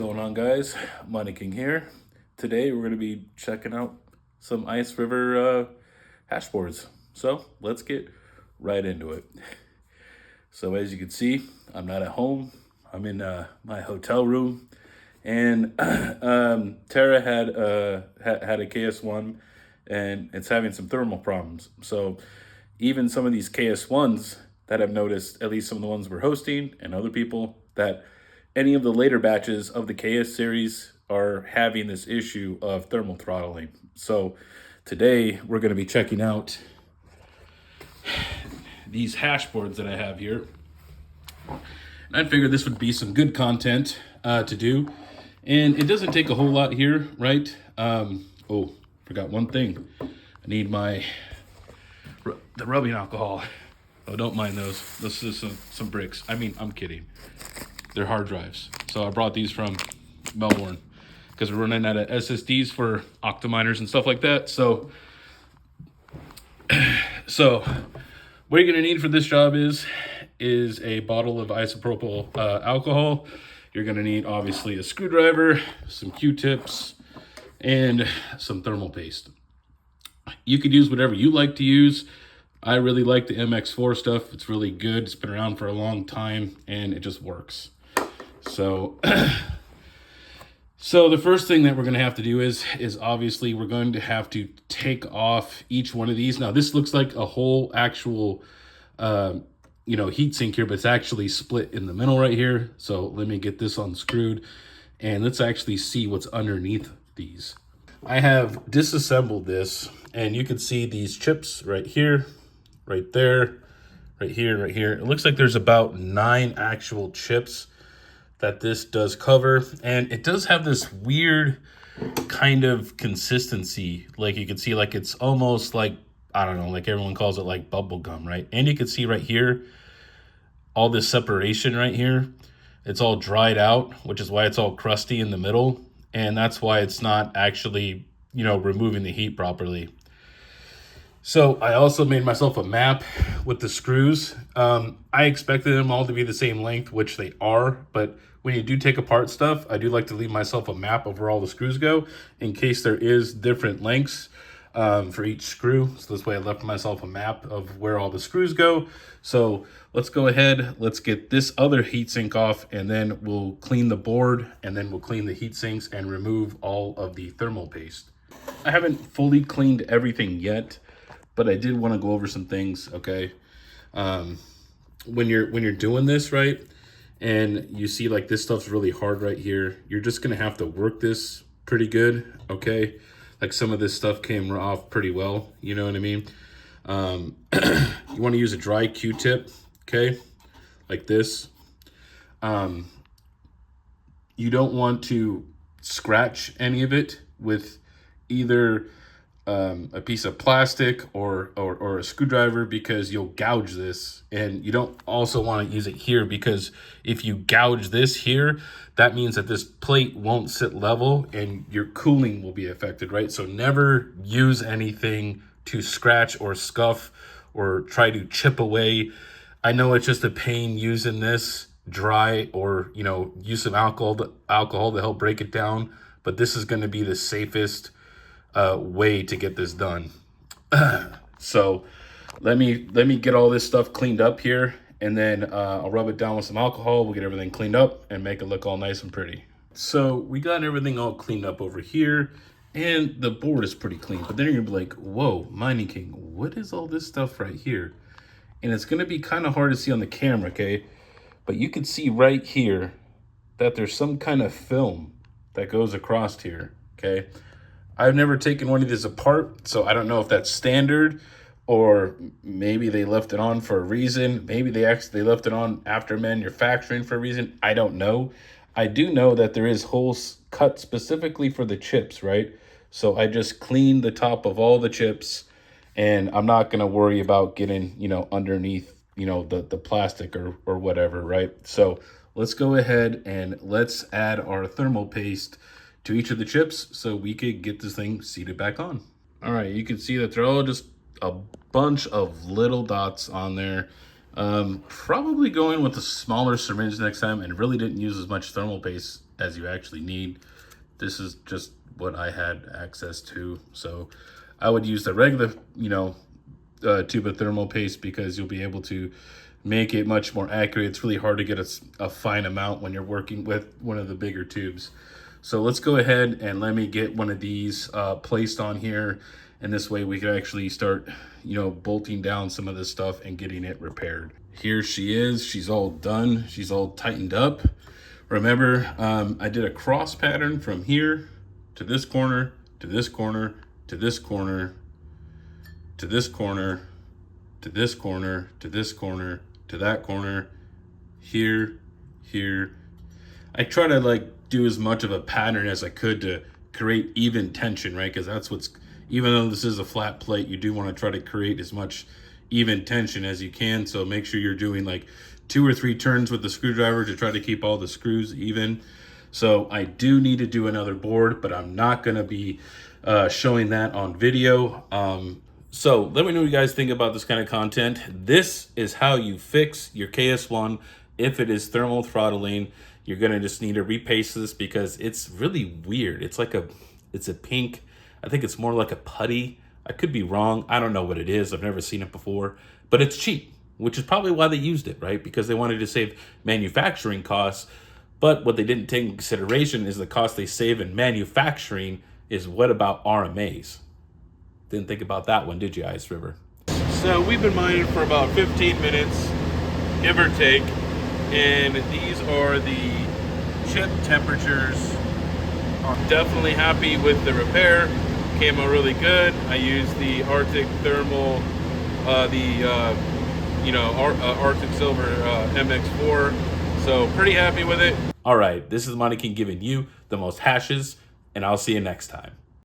going on, guys? Money King here. Today we're going to be checking out some Ice River hashboards. So let's get right into it. So as you can see, I'm not at home. I'm in my hotel room, and Tara had a KS1, and it's having some thermal problems. So even some of these KS1s that I've noticed, at least some of the ones we're hosting and other people, that any of the later batches of the KS series are having this issue of thermal throttling. So today we're going to be checking out these hashboards that I have here. And I figured this would be some good content to do. And it doesn't take a whole lot here, right? Oh, forgot one thing. I need the rubbing alcohol. Oh, don't mind those. This is some bricks. I mean, I'm kidding. They're hard drives. So I brought these from Melbourne because we're running out of SSDs for Octaminers and stuff like that. So what you're gonna need for this job is a bottle of isopropyl alcohol. You're gonna need obviously a screwdriver, some Q-tips, and some thermal paste. You could use whatever you like to use. I really like the MX4 stuff. It's really good. It's been around for a long time and it just works. So the first thing that we're going to have to do is obviously we're going to have to take off each one of these. Now this looks like a whole actual heat sink here, but it's actually split in the middle right here. So let me get this unscrewed and let's actually see what's underneath these. I have disassembled this and you can see these chips right here, right there, right here, and right here. It looks like there's about 9 actual chips that this does cover, and it does have this weird kind of consistency. Like you can see, like it's almost like, I don't know, like everyone calls it like bubble gum, right? And you can see right here, all this separation right here, it's all dried out, which is why it's all crusty in the middle. And that's why it's not actually, removing the heat properly. So I also made myself a map with the screws. I expected them all to be the same length, which they are, but when you do take apart stuff, I do like to leave myself a map of where all the screws go in case there is different lengths for each screw. So this way I left myself a map of where all the screws go. So let's go ahead, let's get this other heatsink off, and then we'll clean the board, and then we'll clean the heat sinks and remove all of the thermal paste. I haven't fully cleaned everything yet, but I did want to go over some things, okay? When you're doing this, right, and you see like this stuff's really hard right here, you're just gonna have to work this pretty good, okay? Like some of this stuff came off pretty well, you know what I mean? You want to use a dry Q-tip, okay, like this. You don't want to scratch any of it with either a piece of plastic or a screwdriver, because you'll gouge this. And you don't also want to use it here, because if you gouge this here, that means that this plate won't sit level and your cooling will be affected, right? So never use anything to scratch or scuff or try to chip away. I know it's just a pain using this dry, or use some alcohol to help break it down, but this is going to be the safest way to get this done. So let me get all this stuff cleaned up here, and then I'll rub it down with some alcohol. We'll get everything cleaned up and make it look all nice and pretty. So we got everything all cleaned up over here, and the board is pretty clean. But then you're gonna be like, whoa, Mining King, what is all this stuff right here? And it's gonna be kind of hard to see on the camera, okay? But you can see right here that there's some kind of film that goes across here, okay? I've never taken one of these apart, so I don't know if that's standard, or maybe they left it on for a reason. Maybe they left it on after manufacturing for a reason. I don't know. I do know that there is holes cut specifically for the chips, right? So I just cleaned the top of all the chips, and I'm not gonna worry about getting, underneath, the plastic or whatever, right? So let's go ahead and let's add our thermal paste to each of the chips so we could get this thing seated back on. All right, you can see that they're all just a bunch of little dots on there. Probably going with a smaller syringe next time, and really didn't use as much thermal paste as you actually need. This is just what I had access to. So I would use the regular, tube of thermal paste, because you'll be able to make it much more accurate. It's really hard to get a fine amount when you're working with one of the bigger tubes. So let's go ahead and let me get one of these placed on here. And this way we can actually start, bolting down some of this stuff and getting it repaired. Here she is. She's all done. She's all tightened up. Remember, I did a cross pattern from here to this corner, to this corner, to this corner, to this corner, to this corner, to this corner, to that corner, here, here. I try to do as much of a pattern as I could to create even tension, right? Because that's what's, even though this is a flat plate, you do want to try to create as much even tension as you can. So make sure you're doing 2 or 3 turns with the screwdriver to try to keep all the screws even. So I do need to do another board, but I'm not going to be showing that on video. So let me know what you guys think about this kind of content. This is how you fix your KS1 if it is thermal throttling. You're going to just need to repaste this because it's really weird. It's a pink, I think it's more like a putty. I could be wrong. I don't know what it is. I've never seen it before, but it's cheap, which is probably why they used it, right? Because they wanted to save manufacturing costs. But what they didn't take into consideration is the cost they save in manufacturing is what about RMAs? Didn't think about that one, did you, Ice River? So we've been mining for about 15 minutes, give or take. And these are the chip temperatures. I'm definitely happy with the repair. Came out really good. I used the Arctic Thermal, Arctic Silver MX4. So pretty happy with it. All right, this is Money King giving you the most hashes, and I'll see you next time.